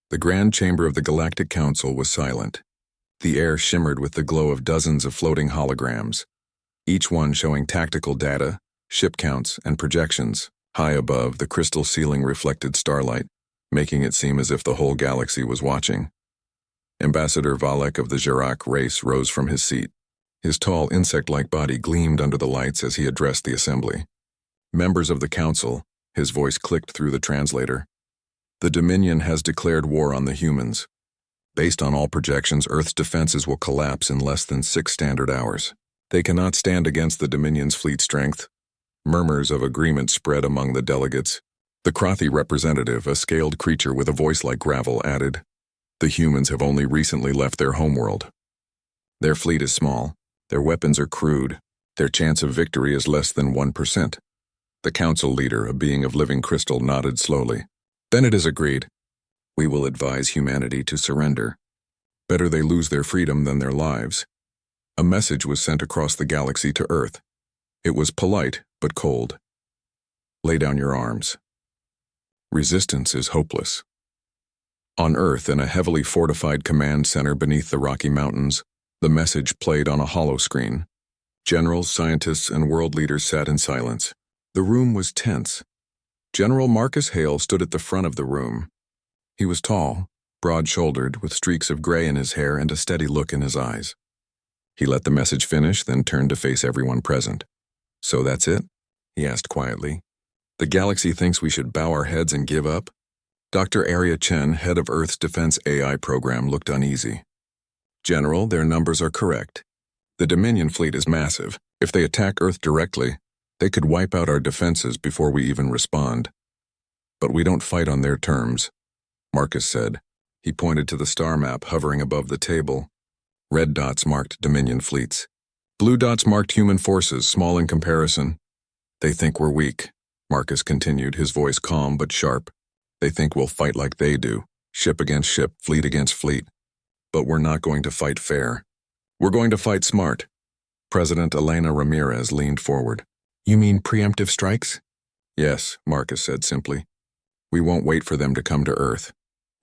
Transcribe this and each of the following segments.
The grand chamber of the Galactic Council was silent. The air shimmered with the glow of dozens of floating holograms, each one showing tactical data, ship counts, and projections. High above, the crystal ceiling reflected starlight, making it seem as if the whole galaxy was watching. Ambassador Valek of the Jirak race rose from his seat. His tall, insect-like body gleamed under the lights as he addressed the assembly. Members of the council, his voice clicked through the translator. The Dominion has declared war on the humans. Based on all projections, Earth's defenses will collapse in less than 6 standard hours. They cannot stand against the Dominion's fleet strength. Murmurs of agreement spread among the delegates. The Krothy representative, a scaled creature with a voice like gravel, added, "The humans have only recently left their homeworld. Their fleet is small, their weapons are crude, their chance of victory is less than 1%. The council leader, a being of living crystal, nodded slowly. "Then it is agreed. We will advise humanity to surrender. Better they lose their freedom than their lives." A message was sent across the galaxy to Earth. It was polite, but cold. "Lay down your arms. Resistance is hopeless." On Earth, in a heavily fortified command center beneath the Rocky Mountains, the message played on a hollow screen. Generals, scientists, and world leaders sat in silence. The room was tense. General Marcus Hale stood at the front of the room. He was tall, broad-shouldered, with streaks of gray in his hair and a steady look in his eyes. He let the message finish, then turned to face everyone present. "So that's it?" he asked quietly. "The galaxy thinks we should bow our heads and give up?" Dr. Arya Chen, head of Earth's Defense AI program, looked uneasy. "General, their numbers are correct. The Dominion fleet is massive. If they attack Earth directly, they could wipe out our defenses before we even respond. But we don't fight on their terms," Marcus said. He pointed to the star map hovering above the table. Red dots marked Dominion fleets. Blue dots marked human forces, small in comparison. "They think we're weak," Marcus continued, his voice calm but sharp. "They think we'll fight like they do, ship against ship, fleet against fleet. But we're not going to fight fair. We're going to fight smart." President Elena Ramirez leaned forward. "You mean preemptive strikes?" "Yes," Marcus said simply. "We won't wait for them to come to Earth.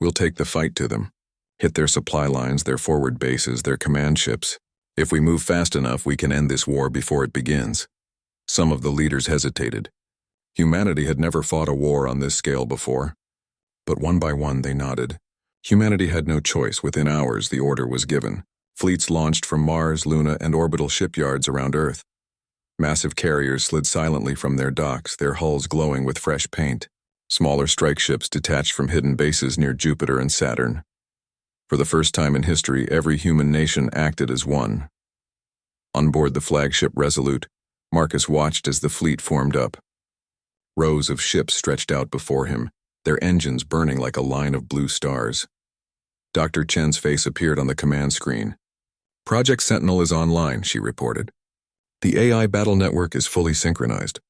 We'll take the fight to them. Hit their supply lines, their forward bases, their command ships. If we move fast enough, we can end this war before it begins." Some of the leaders hesitated. Humanity had never fought a war on this scale before. But one by one they nodded. Humanity had no choice. Within hours, the order was given. Fleets launched from Mars, Luna, and orbital shipyards around Earth. Massive carriers slid silently from their docks, their hulls glowing with fresh paint. Smaller strike ships detached from hidden bases near Jupiter and Saturn. For the first time in history, every human nation acted as one. On board the flagship Resolute, Marcus watched as the fleet formed up. Rows of ships stretched out before him, their engines burning like a line of blue stars. Dr. Chen's face appeared on the command screen. "Project Sentinel is online," she reported. "The AI battle network is fully synchronized.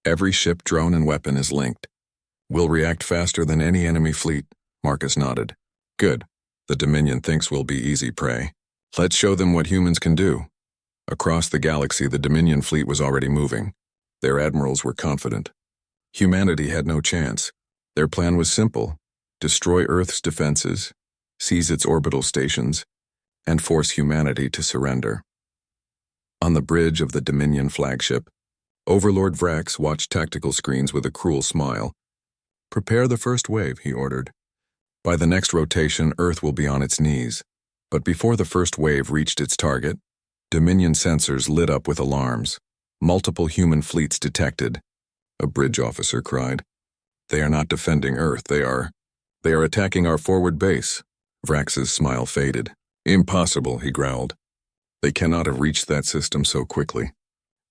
Every ship, drone, and weapon is linked. We'll react faster than any enemy fleet," Marcus nodded. "Good. The Dominion thinks we'll be easy prey. Let's show them what humans can do." Across the galaxy, the Dominion fleet was already moving. Their admirals were confident. Humanity had no chance. Their plan was simple: destroy Earth's defenses, seize its orbital stations, and force humanity to surrender. On the bridge of the Dominion flagship, Overlord Vrax watched tactical screens with a cruel smile. "Prepare the first wave," he ordered. "By the next rotation, Earth will be on its knees." But before the first wave reached its target, Dominion sensors lit up with alarms. Multiple human fleets detected. A bridge officer cried. "They are not defending Earth, they are attacking our forward base." Vrax's smile faded. "Impossible," he growled. "They cannot have reached that system so quickly.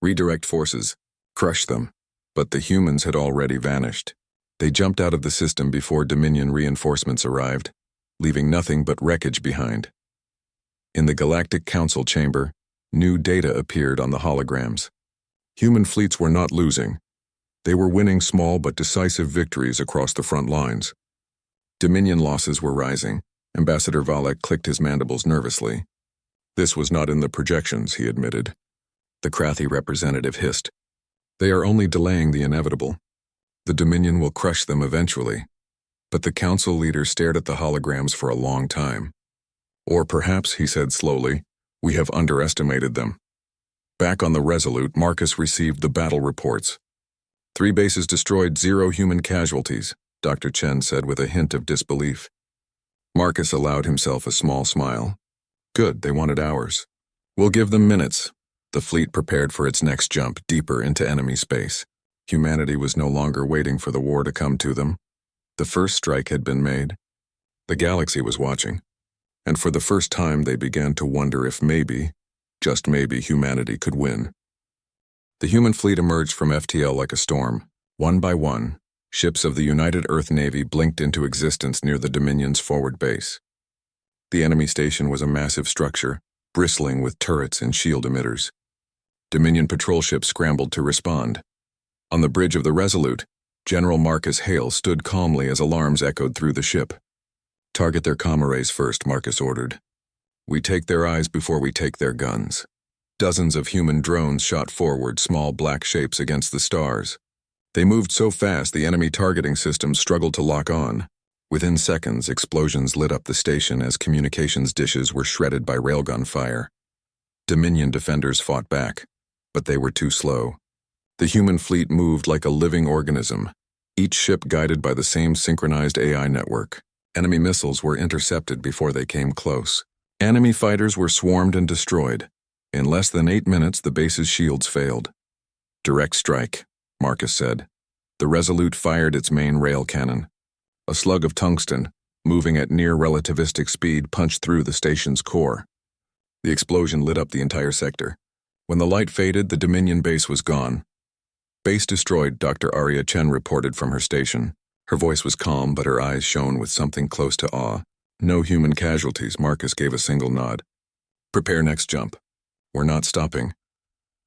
Redirect forces. Crush them." But the humans had already vanished. They jumped out of the system before Dominion reinforcements arrived, leaving nothing but wreckage behind. In the Galactic Council chamber, new data appeared on the holograms. Human fleets were not losing. They were winning small but decisive victories across the front lines. Dominion losses were rising. Ambassador Valek clicked his mandibles nervously. "This was not in the projections," he admitted. The Krothy representative hissed. "They are only delaying the inevitable. The Dominion will crush them eventually." But the council leader stared at the holograms for a long time. Or perhaps, he said slowly, we have underestimated them. Back on the Resolute, Marcus received the battle reports. 3 bases destroyed, 0 human casualties, Dr. Chen said with a hint of disbelief. Marcus allowed himself a small smile. Good, they wanted hours. We'll give them minutes. The fleet prepared for its next jump, deeper into enemy space. Humanity was no longer waiting for the war to come to them. The first strike had been made. The galaxy was watching. And for the first time they began to wonder if maybe, just maybe, humanity could win. The human fleet emerged from FTL like a storm. One by one, ships of the United Earth Navy blinked into existence near the Dominion's forward base. The enemy station was a massive structure, bristling with turrets and shield emitters. Dominion patrol ships scrambled to respond. On the bridge of the Resolute, General Marcus Hale stood calmly as alarms echoed through the ship. Target their comm arrays first, Marcus ordered. We take their eyes before we take their guns. Dozens of human drones shot forward, small black shapes against the stars. They moved so fast the enemy targeting systems struggled to lock on. Within seconds, explosions lit up the station as communications dishes were shredded by railgun fire. Dominion defenders fought back, but they were too slow. The human fleet moved like a living organism, each ship guided by the same synchronized AI network. Enemy missiles were intercepted before they came close. Enemy fighters were swarmed and destroyed. In less than 8 minutes, the base's shields failed. Direct strike, Marcus said. The Resolute fired its main rail cannon. A slug of tungsten, moving at near relativistic speed, punched through the station's core. The explosion lit up the entire sector. When the light faded, the Dominion base was gone. Base destroyed, Dr. Arya Chen reported from her station. Her voice was calm, but her eyes shone with something close to awe. No human casualties, Marcus gave a single nod. Prepare next jump. We're not stopping.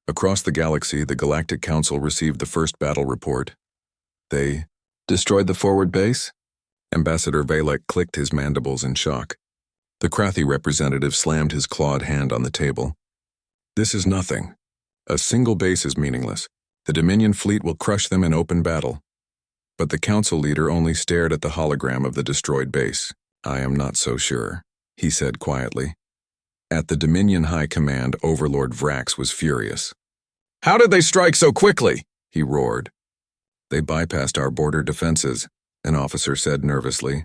Across the galaxy, the Galactic Council received the first battle report. They destroyed the forward base? Ambassador Valek clicked his mandibles in shock. The Krathi representative slammed his clawed hand on the table. This is nothing. A single base is meaningless. The Dominion fleet will crush them in open battle. But the council leader only stared at the hologram of the destroyed base. I am not so sure, he said quietly. At the Dominion High Command, Overlord Vrax was furious. How did they strike so quickly? He roared. They bypassed our border defenses, an officer said nervously.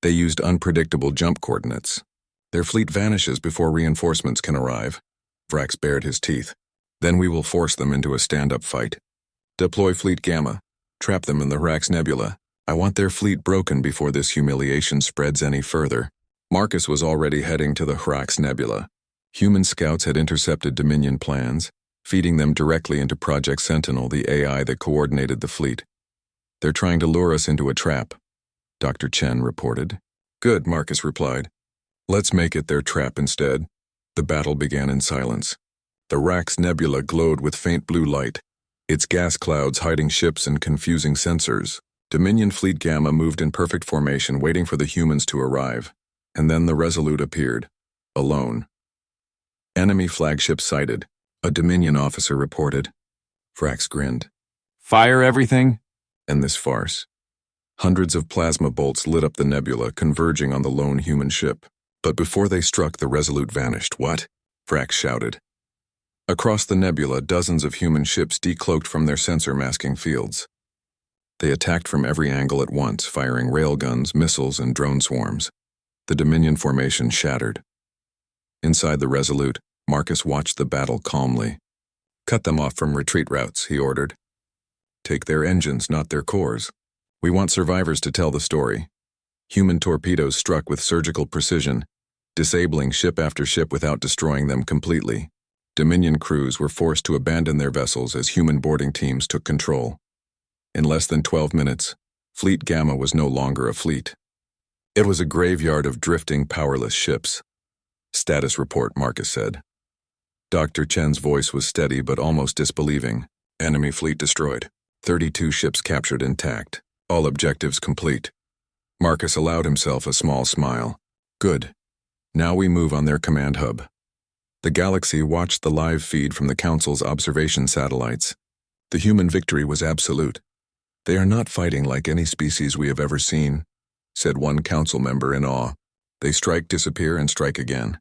They used unpredictable jump coordinates. Their fleet vanishes before reinforcements can arrive. Vrax bared his teeth. Then we will force them into a stand-up fight. Deploy Fleet Gamma. Trap them in the Hrax Nebula. I want their fleet broken before this humiliation spreads any further. Marcus was already heading to the Hrax Nebula. Human scouts had intercepted Dominion plans, feeding them directly into Project Sentinel, the AI that coordinated the fleet. They're trying to lure us into a trap, Dr. Chen reported. Good, Marcus replied. Let's make it their trap instead. The battle began in silence. The Hrax Nebula glowed with faint blue light, its gas clouds hiding ships and confusing sensors. Dominion Fleet Gamma moved in perfect formation, waiting for the humans to arrive. And then the Resolute appeared, alone. Enemy flagship sighted, a Dominion officer reported. Vrax grinned. Fire everything? And this farce. Hundreds of plasma bolts lit up the nebula, converging on the lone human ship. But before they struck, the Resolute vanished. What? Vrax shouted. Across the nebula, dozens of human ships decloaked from their sensor masking fields. They attacked from every angle at once, firing railguns, missiles, and drone swarms. The Dominion formation shattered. Inside the Resolute, Marcus watched the battle calmly. Cut them off from retreat routes, he ordered. Take their engines, not their cores. We want survivors to tell the story. Human torpedoes struck with surgical precision, disabling ship after ship without destroying them completely. Dominion crews were forced to abandon their vessels as human boarding teams took control. In less than 12 minutes, Fleet Gamma was no longer a fleet. It was a graveyard of drifting, powerless ships. Status report, Marcus said. Dr. Chen's voice was steady but almost disbelieving. Enemy fleet destroyed. 32 ships captured intact. All objectives complete. Marcus allowed himself a small smile. Good. Now we move on their command hub. The galaxy watched the live feed from the Council's observation satellites. The human victory was absolute. They are not fighting like any species we have ever seen. said one council member in awe. They strike, disappear, and strike again.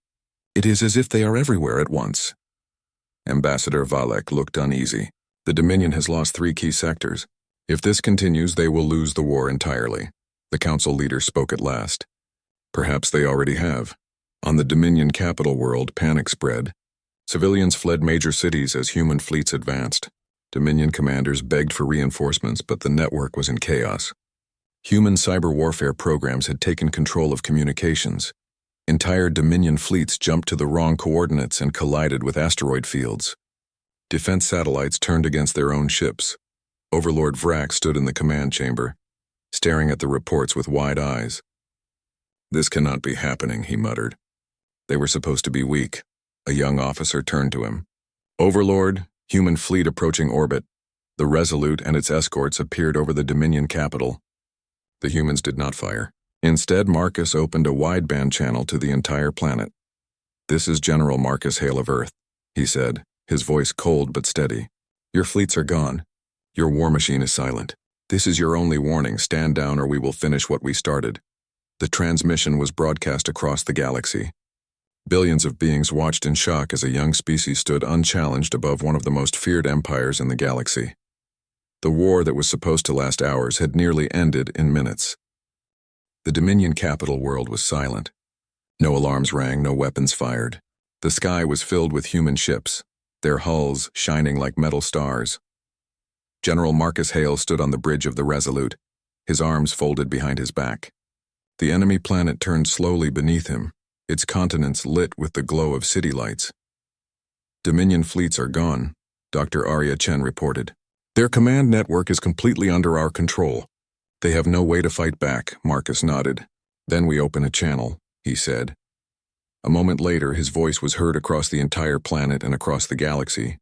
It is as if they are everywhere at once. Ambassador Valek looked uneasy. The Dominion has lost 3 key sectors. If this continues, they will lose the war entirely. The council leader spoke at last. Perhaps they already have. On the Dominion capital world, panic spread. Civilians fled major cities as human fleets advanced. Dominion commanders begged for reinforcements, but the network was in chaos. Human cyber warfare programs had taken control of communications. Entire Dominion fleets jumped to the wrong coordinates and collided with asteroid fields. Defense satellites turned against their own ships. Overlord Vrak stood in the command chamber, staring at the reports with wide eyes. This cannot be happening, he muttered. They were supposed to be weak. A young officer turned to him. Overlord, human fleet approaching orbit. The Resolute and its escorts appeared over the Dominion capital. The humans did not fire. Instead, Marcus opened a wideband channel to the entire planet. This is General Marcus Hale of Earth, he said, his voice cold but steady. Your fleets are gone. Your war machine is silent. This is your only warning. Stand down or we will finish what we started. The transmission was broadcast across the galaxy. Billions of beings watched in shock as a young species stood unchallenged above one of the most feared empires in the galaxy. The war that was supposed to last hours had nearly ended in minutes. The Dominion capital world was silent. No alarms rang, no weapons fired. The sky was filled with human ships, their hulls shining like metal stars. General Marcus Hale stood on the bridge of the Resolute, his arms folded behind his back. The enemy planet turned slowly beneath him, its continents lit with the glow of city lights. Dominion fleets are gone, Dr. Arya Chen reported. Their command network is completely under our control. They have no way to fight back, Marcus nodded. Then we open a channel, he said. A moment later, his voice was heard across the entire planet and across the galaxy.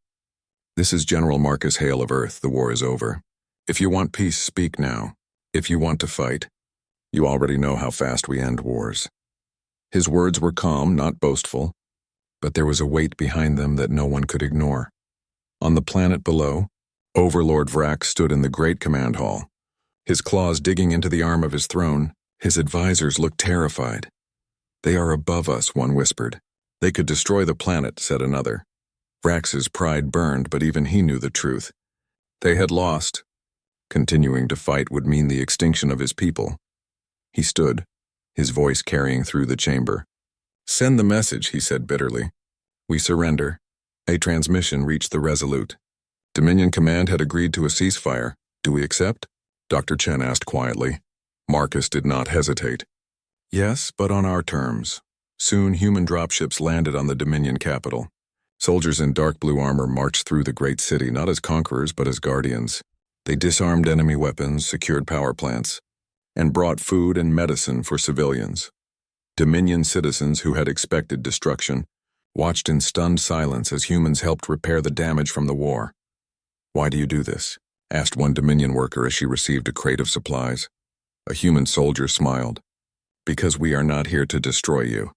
This is General Marcus Hale of Earth. The war is over. If you want peace, speak now. If you want to fight, you already know how fast we end wars. His words were calm, not boastful, but there was a weight behind them that no one could ignore. On the planet below, Overlord Vrak stood in the great command hall. His claws digging into the arm of his throne, his advisors looked terrified. They are above us, one whispered. They could destroy the planet, said another. Vrax's pride burned, but even he knew the truth. They had lost. Continuing to fight would mean the extinction of his people. He stood, his voice carrying through the chamber. Send the message, he said bitterly. We surrender. A transmission reached the Resolute. Dominion Command had agreed to a ceasefire. Do we accept? Dr. Chen asked quietly. Marcus did not hesitate. Yes, but on our terms. Soon human dropships landed on the Dominion capital. Soldiers in dark blue armor marched through the great city, not as conquerors but as guardians. They disarmed enemy weapons, secured power plants, and brought food and medicine for civilians. Dominion citizens who had expected destruction watched in stunned silence as humans helped repair the damage from the war. Why do you do this? Asked one Dominion worker as she received a crate of supplies. A human soldier smiled. Because we are not here to destroy you.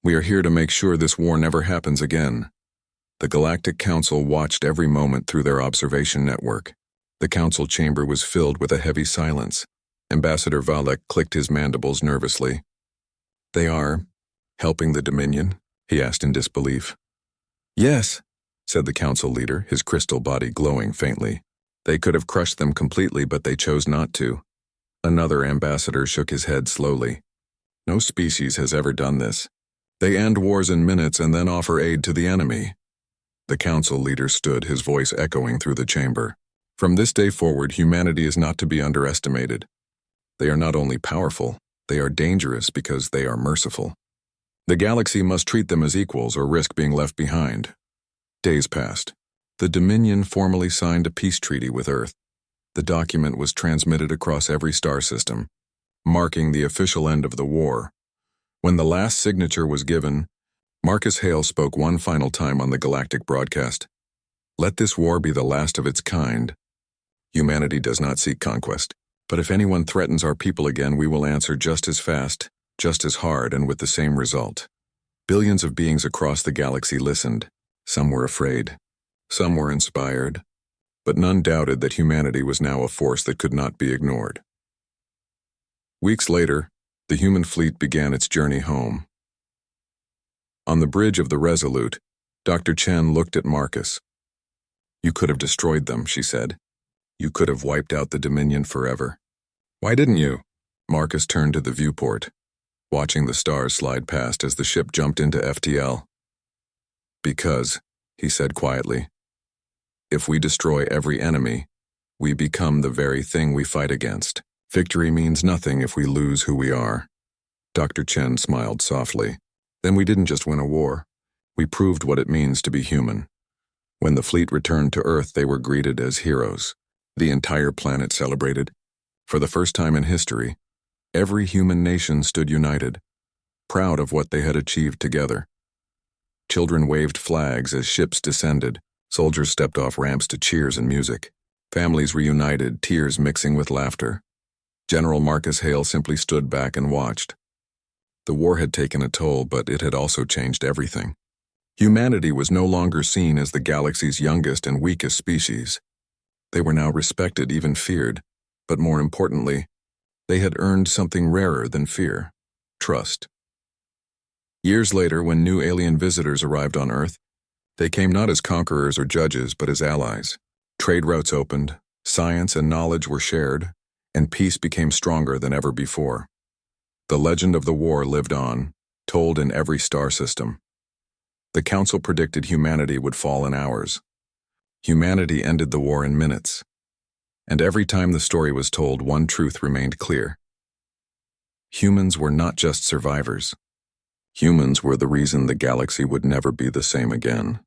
We are here to make sure this war never happens again. The Galactic Council watched every moment through their observation network. The council chamber was filled with a heavy silence. Ambassador Valek clicked his mandibles nervously. They are helping the Dominion? He asked in disbelief. Yes, said the council leader, his crystal body glowing faintly. They could have crushed them completely, but they chose not to. Another ambassador shook his head slowly. No species has ever done this. They end wars in minutes and then offer aid to the enemy. The council leader stood, his voice echoing through the chamber. From this day forward, humanity is not to be underestimated. They are not only powerful, they are dangerous because they are merciful. The galaxy must treat them as equals or risk being left behind. Days passed. The Dominion formally signed a peace treaty with Earth. The document was transmitted across every star system, marking the official end of the war. When the last signature was given, Marcus Hale spoke one final time on the galactic broadcast. Let this war be the last of its kind. Humanity does not seek conquest, but if anyone threatens our people again, we will answer just as fast, just as hard, and with the same result. Billions of beings across the galaxy listened. Some were afraid. Some were inspired. But none doubted that humanity was now a force that could not be ignored. Weeks later, The human fleet began its journey home. On the bridge of the Resolute, Dr. Chen looked at Marcus. "You could have destroyed them," she said. "You could have wiped out the Dominion forever. Why didn't you?" Marcus turned to the viewport, watching the stars slide past as the ship jumped into FTL. "Because," he said quietly, "if we destroy every enemy, we become the very thing we fight against. Victory means nothing if we lose who we are." Dr. Chen smiled softly. "Then we didn't just win a war. We proved what it means to be human." When the fleet returned to Earth, they were greeted as heroes. The entire planet celebrated. For the first time in history, every human nation stood united, proud of what they had achieved together. Children waved flags as ships descended. Soldiers stepped off ramps to cheers and music. Families reunited, tears mixing with laughter. General Marcus Hale simply stood back and watched. The war had taken a toll, but it had also changed everything. Humanity was no longer seen as the galaxy's youngest and weakest species. They were now respected, even feared, but more importantly, they had earned something rarer than fear: trust. Years later, when new alien visitors arrived on Earth, they came not as conquerors or judges, but as allies. Trade routes opened, science and knowledge were shared, and peace became stronger than ever before. The legend of the war lived on, told in every star system. The Council predicted humanity would fall in hours. Humanity ended the war in minutes. And every time the story was told, one truth remained clear. Humans were not just survivors. Humans were the reason the galaxy would never be the same again.